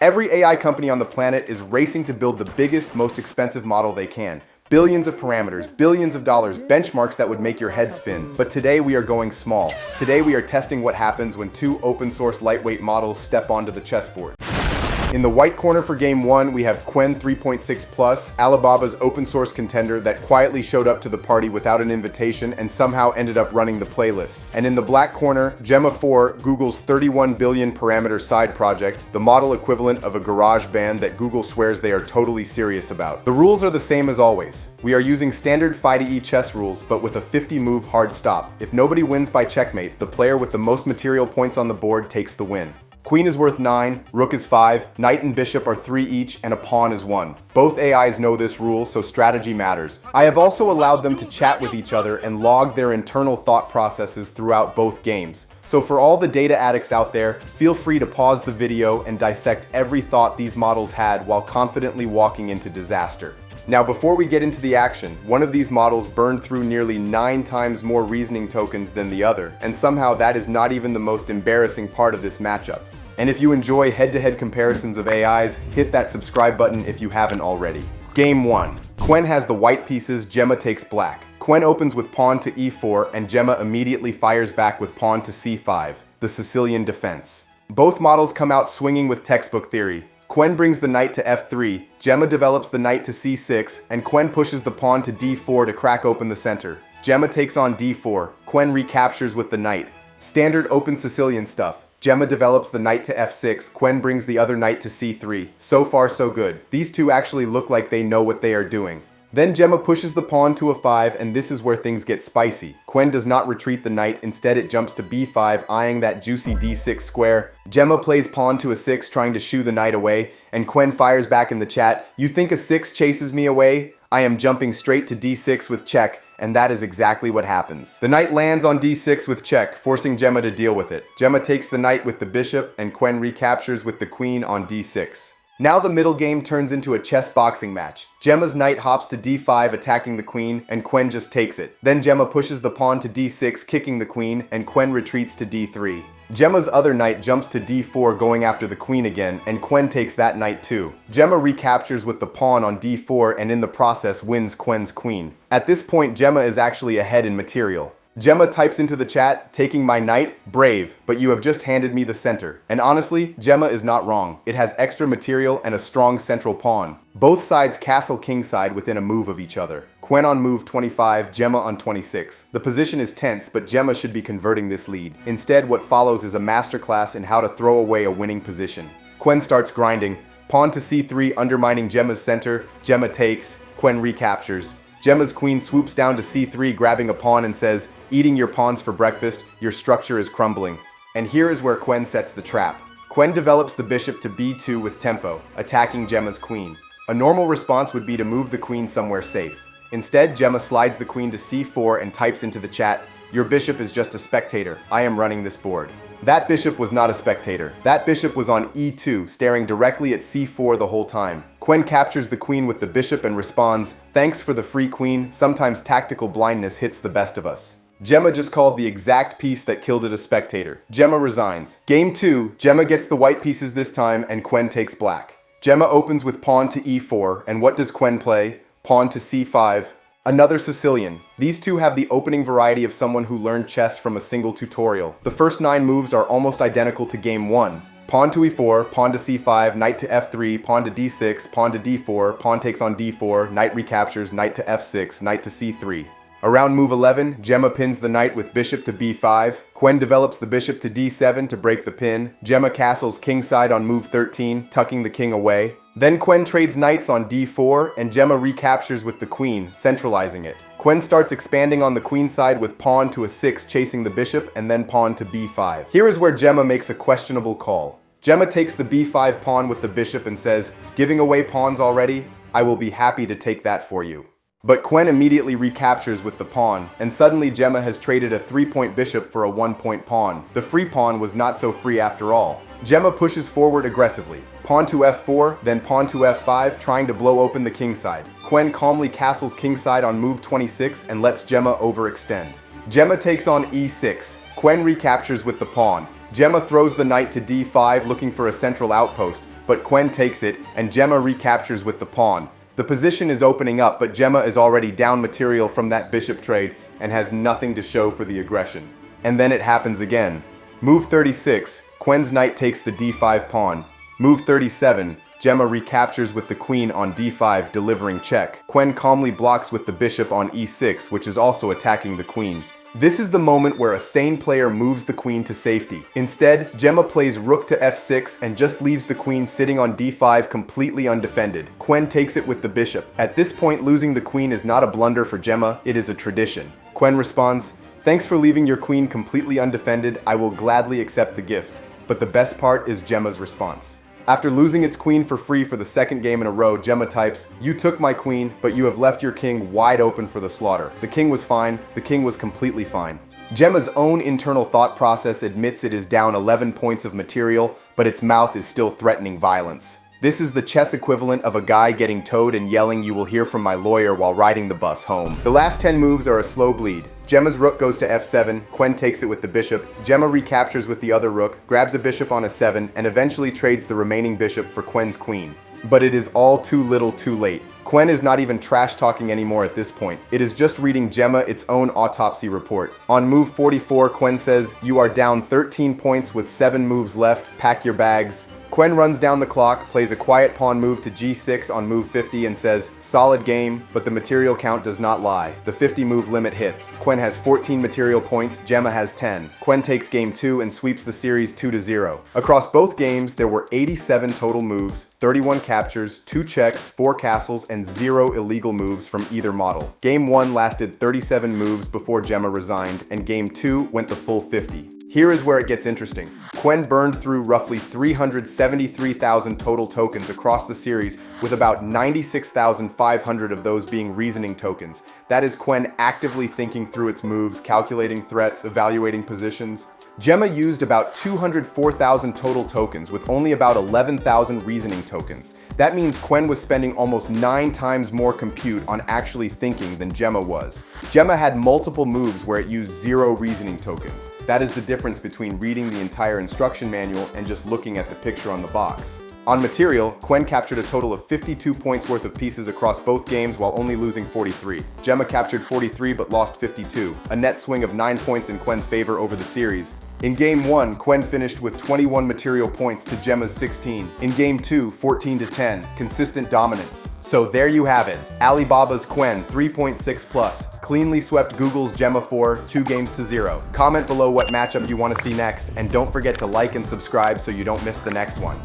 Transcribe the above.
Every AI company on the planet is racing to build the biggest, most expensive model they can. Billions of parameters, billions of dollars, benchmarks that would make your head spin. But today we are going small. Today we are testing what happens when two open source lightweight models step onto the chessboard. In the white corner for game 1, we have Qwen 3.6 Plus, Alibaba's open source contender that quietly showed up to the party without an invitation and somehow ended up running the playlist. And in the black corner, Gemma 4, Google's 31 billion parameter side project, the model equivalent of a garage band that Google swears they are totally serious about. The rules are the same as always. We are using standard FIDE chess rules, but with a 50-move hard stop. If nobody wins by checkmate, the player with the most material points on the board takes the win. Queen is worth 9, rook is 5, knight and bishop are 3 each, and a pawn is 1. Both AIs know this rule, so strategy matters. I have also allowed them to chat with each other and log their internal thought processes throughout both games. So for all the data addicts out there, feel free to pause the video and dissect every thought these models had while confidently walking into disaster. Now, before we get into the action, one of these models burned through nearly 9 times more reasoning tokens than the other, and somehow that is not even the most embarrassing part of this matchup. And if you enjoy head-to-head comparisons of AIs, hit that subscribe button if you haven't already. Game 1. Qwen has the white pieces, Gemma takes black. Qwen opens with pawn to e4, and Gemma immediately fires back with pawn to c5, the Sicilian defense. Both models come out swinging with textbook theory. Qwen brings the knight to f3, Gemma develops the knight to c6, and Qwen pushes the pawn to d4 to crack open the center. Gemma takes on d4, Qwen recaptures with the knight. Standard open Sicilian stuff. Gemma develops the knight to f6, Qwen brings the other knight to c3. So far so good. These two actually look like they know what they are doing. Then Gemma pushes the pawn to a5, and this is where things get spicy. Qwen does not retreat the knight, instead it jumps to b5, eyeing that juicy d6 square. Gemma plays pawn to a6, trying to shoo the knight away, and Qwen fires back in the chat, "You think a 6 chases me away? I am jumping straight to d6 with check." And that is exactly what happens. The knight lands on d6 with check, forcing Gemma to deal with it. Gemma takes the knight with the bishop, and Qwen recaptures with the queen on d6. Now the middle game turns into a chess boxing match. Gemma's knight hops to d5, attacking the queen, and Qwen just takes it. Then Gemma pushes the pawn to d6, kicking the queen, and Qwen retreats to d3. Gemma's other knight jumps to d4, going after the queen again, and Qwen takes that knight too. Gemma recaptures with the pawn on d4, and in the process wins Qwen's queen. At this point, Gemma is actually ahead in material. Gemma types into the chat, "Taking my knight? Brave, but you have just handed me the center." And honestly, Gemma is not wrong. It has extra material and a strong central pawn. Both sides castle kingside within a move of each other. Qwen on move 25, Gemma on 26. The position is tense, but Gemma should be converting this lead. Instead, what follows is a masterclass in how to throw away a winning position. Qwen starts grinding. Pawn to c3, undermining Gemma's center. Gemma takes. Qwen recaptures. Gemma's queen swoops down to c3, grabbing a pawn and says, "Eating your pawns for breakfast, your structure is crumbling." And here is where Qwen sets the trap. Qwen develops the bishop to b2 with tempo, attacking Gemma's queen. A normal response would be to move the queen somewhere safe. Instead, Gemma slides the queen to c4 and types into the chat, "Your bishop is just a spectator. I am running this board." That bishop was not a spectator. That bishop was on e2, staring directly at c4 the whole time. Qwen captures the queen with the bishop and responds, "Thanks for the free queen. Sometimes tactical blindness hits the best of us." Gemma just called the exact piece that killed it a spectator. Gemma resigns. Game 2, Gemma gets the white pieces this time, and Qwen takes black. Gemma opens with pawn to e4, and what does Qwen play? Pawn to c5. Another Sicilian. These two have the opening variety of someone who learned chess from a single tutorial. The first 9 moves are almost identical to game 1. Pawn to e4, pawn to c5, knight to f3, pawn to d6, pawn to d4, pawn takes on d4, knight recaptures, knight to f6, knight to c3. Around move 11, Gemma pins the knight with bishop to b5. Qwen develops the bishop to d7 to break the pin. Gemma castles kingside on move 13, tucking the king away. Then Qwen trades knights on d4, and Gemma recaptures with the queen, centralizing it. Qwen starts expanding on the queen side with pawn to a 6, chasing the bishop, and then pawn to b5. Here is where Gemma makes a questionable call. Gemma takes the b5 pawn with the bishop and says, "Giving away pawns already? I will be happy to take that for you." But Qwen immediately recaptures with the pawn, and suddenly Gemma has traded a 3-point bishop for a 1-point pawn. The free pawn was not so free after all. Gemma pushes forward aggressively. Pawn to f4, then pawn to f5, trying to blow open the kingside. Qwen calmly castles kingside on move 26 and lets Gemma overextend. Gemma takes on e6. Qwen recaptures with the pawn. Gemma throws the knight to d5, looking for a central outpost, but Qwen takes it, and Gemma recaptures with the pawn. The position is opening up, but Gemma is already down material from that bishop trade and has nothing to show for the aggression. And then it happens again. Move 36, Qwen's knight takes the d5 pawn. Move 37, Gemma recaptures with the queen on d5, delivering check. Qwen calmly blocks with the bishop on e6, which is also attacking the queen. This is the moment where a sane player moves the queen to safety. Instead, Gemma plays rook to f6 and just leaves the queen sitting on d5 completely undefended. Qwen takes it with the bishop. At this point, losing the queen is not a blunder for Gemma, it is a tradition. Qwen responds, "Thanks for leaving your queen completely undefended. I will gladly accept the gift." But the best part is Gemma's response. After losing its queen for free for the second game in a row, Gemma types, "You took my queen, but you have left your king wide open for the slaughter. The king was fine. The king was completely fine." Gemma's own internal thought process admits it is down 11 points of material, but its mouth is still threatening violence. This is the chess equivalent of a guy getting towed and yelling, "You will hear from my lawyer," while riding the bus home. The last 10 moves are a slow bleed. Gemma's rook goes to f7, Qwen takes it with the bishop, Gemma recaptures with the other rook, grabs a bishop on a7, and eventually trades the remaining bishop for Qwen's queen. But it is all too little too late. Qwen is not even trash-talking anymore at this point. It is just reading Gemma its own autopsy report. On move 44, Qwen says, "You are down 13 points with 7 moves left, pack your bags." Qwen runs down the clock, plays a quiet pawn move to g6 on move 50 and says, "Solid game, but the material count does not lie." The 50 move limit hits. Qwen has 14 material points, Gemma has 10. Qwen takes game 2 and sweeps the series 2-0. Across both games, there were 87 total moves, 31 captures, 2 checks, 4 castles, and 0 illegal moves from either model. Game 1 lasted 37 moves before Gemma resigned, and game 2 went the full 50. Here is where it gets interesting. Qwen burned through roughly 373,000 total tokens across the series, with about 96,500 of those being reasoning tokens. That is Qwen actively thinking through its moves, calculating threats, evaluating positions. Gemma used about 204,000 total tokens with only about 11,000 reasoning tokens. That means Qwen was spending almost 9 times more compute on actually thinking than Gemma was. Gemma had multiple moves where it used 0 reasoning tokens. That is the difference between reading the entire instruction manual and just looking at the picture on the box. On material, Qwen captured a total of 52 points worth of pieces across both games while only losing 43. Gemma captured 43 but lost 52, a net swing of 9 points in Qwen's favor over the series. In Game 1, Qwen finished with 21 material points to Gemma's 16. In Game 2, 14-10, consistent dominance. So there you have it, Alibaba's Qwen 3.6 Plus cleanly swept Google's Gemma 4, 2 games to 0. Comment below what matchup you want to see next, and don't forget to like and subscribe so you don't miss the next one.